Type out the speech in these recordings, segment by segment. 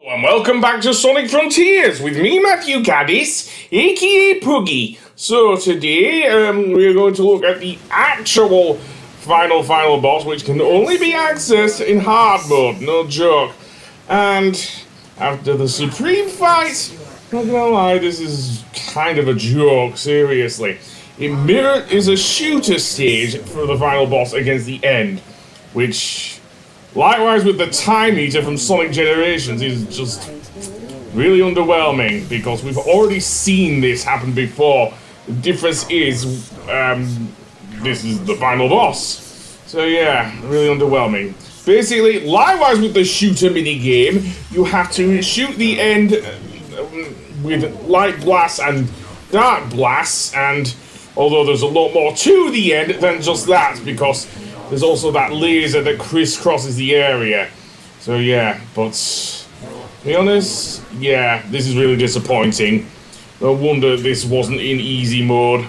And welcome back to Sonic Frontiers with me, Matthew Caddis, aka Puggy. So today, we're going to look at the actual final boss, which can only be accessed in hard mode, no joke. And after the Supreme fight, not gonna lie, this is kind of a joke, seriously. It is a shooter stage for the final boss against the end, which... likewise with the time eater from Sonic Generations is just really underwhelming because we've already seen this happen before. The difference is, this is the final boss. So yeah, really underwhelming. Basically, likewise with the shooter minigame, you have to shoot the end with light blasts and dark blasts, and although there's a lot more to the end than just that, because there's also that laser that crisscrosses the area. So yeah, but to be honest, yeah, this is really disappointing. No wonder this wasn't in easy mode.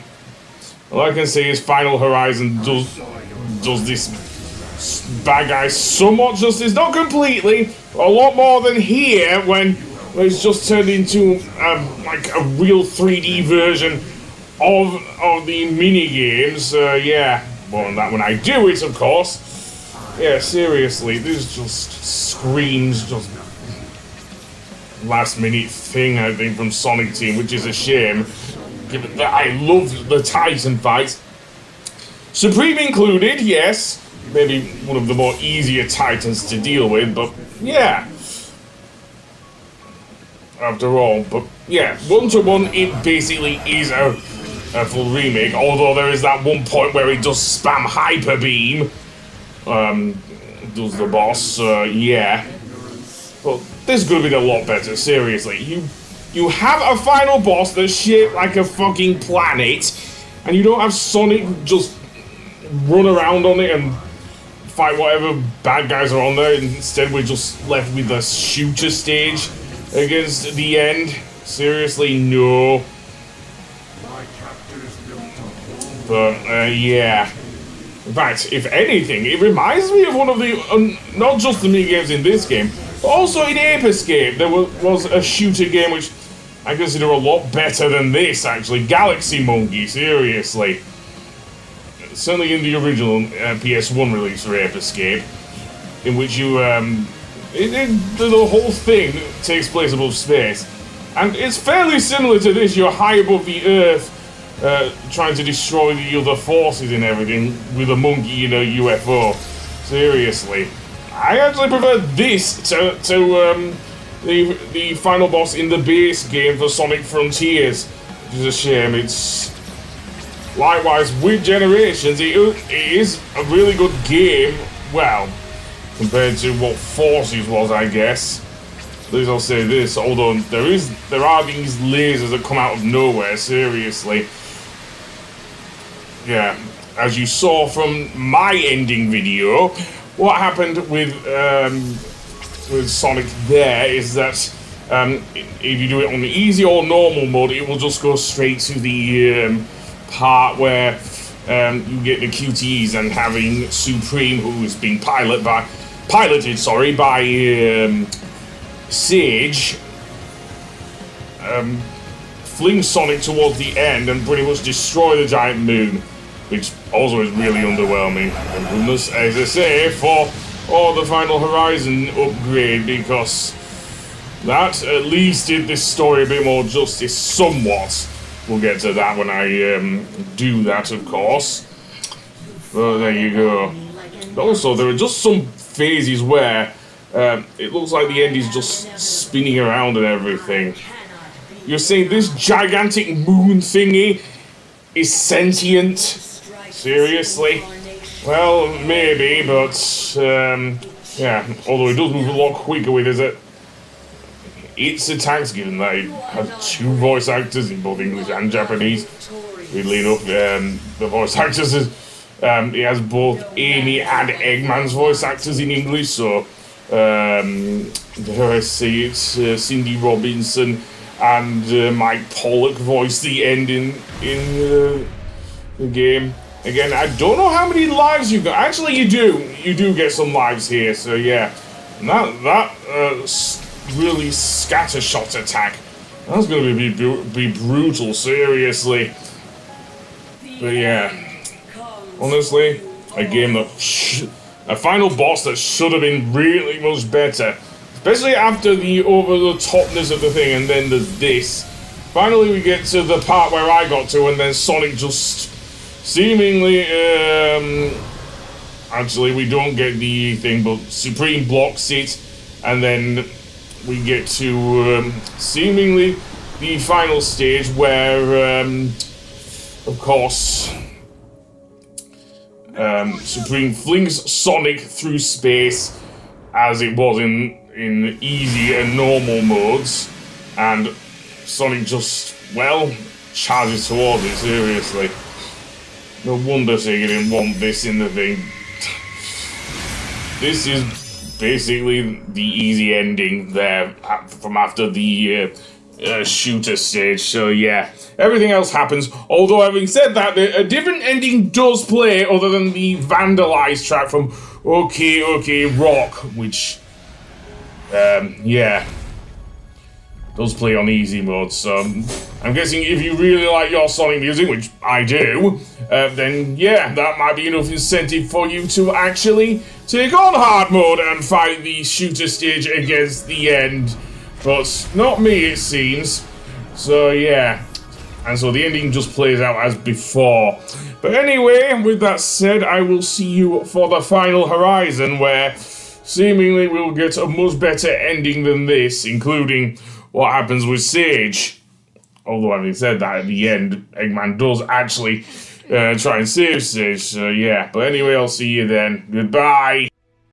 All I can say is Final Horizon does this bad guy somewhat justice, not completely, but a lot more than here when it's just turned into like a real 3D version of the mini games. Yeah. More on that when I do it, of course. Yeah, seriously, this just screams just last minute thing, I think, from Sonic Team, which is a shame, given that I loved the Titan fight. Supreme included, yes. Maybe one of the more easier Titans to deal with, but yeah. After all, but yeah, 1-to-1, it basically is a full remake, although there is that one point where he does spam Hyper Beam, does the boss, yeah. But this could have been a lot better, seriously. You have a final boss that's shaped like a fucking planet, and you don't have Sonic just run around on it and fight whatever bad guys are on there. Instead, we're just left with the shooter stage against the end. Seriously, no. But, yeah. In fact, if anything, it reminds me of one of the, not just the mini-games in this game, but also in Ape Escape, there was a shooter game which I consider a lot better than this, actually. Galaxy Monkey, seriously. Certainly in the original PS1 release for Ape Escape, in which you, the whole thing takes place above space. And it's fairly similar to this. You're high above the Earth, trying to destroy the other forces and everything with a monkey in a UFO. Seriously. I actually prefer this to the final boss in the base game for Sonic Frontiers, which is a shame. It's likewise with Generations, it is a really good game, well, compared to what Forces was, I guess. At least I'll say this, although there are these lasers that come out of nowhere, seriously. Yeah, as you saw from my ending video, what happened with Sonic there is that if you do it on the easy or normal mode, it will just go straight to the part where you get the QTEs, and having Supreme, who is being piloted by Sage, fling Sonic towards the end and pretty much destroy the giant moon, which also is really underwhelming. And goodness, as I say, for the Final Horizon upgrade, because that at least did this story a bit more justice, somewhat. We'll get to that when I do that, of course. But there you go. Also, there are just some phases where it looks like the end is just spinning around and everything. You're saying this gigantic moon thingy is sentient? Seriously? Well, maybe, but yeah, although it does move a lot quicker with its attacks, given that it has two voice actors in both English and Japanese. Weirdly enough, the voice actors it has both Amy and Eggman's voice actors in English, so dare I say it, Cindy Robinson and Mike Pollock voice the end in the game. Again, I don't know how many lives you got. Actually, you do get some lives here. So yeah, that really scattershot attack. That's going to be brutal, seriously. But yeah, honestly, a game that a final boss that should have been really much better, especially after the over-the-topness of the thing, and then there's this. Finally, we get to the part where I got to, and then Sonic just seemingly, actually, we don't get the thing, but Supreme blocks it, and then we get to seemingly the final stage where, of course, Supreme flings Sonic through space as it was in easy and normal modes, and Sonic just, well, charges towards it, seriously. No wonder Sega didn't want this in the thing. This is basically the easy ending there from after the shooter stage, so yeah. Everything else happens, although having said that, a different ending does play other than the Vandalized track from OK OK Rock, which, yeah, does play on easy mode, so I'm guessing if you really like your Sonic music, which I do, then yeah, that might be enough incentive for you to actually take on hard mode and fight the shooter stage against the end. But not me, it seems. So yeah, and so the ending just plays out as before. But anyway, with that said, I will see you for the final horizon, where seemingly we'll get a much better ending than this, including what happens with Sage. Although having said that, at the end, Eggman does actually try and save Sage, so yeah. But anyway, I'll see you then. Goodbye!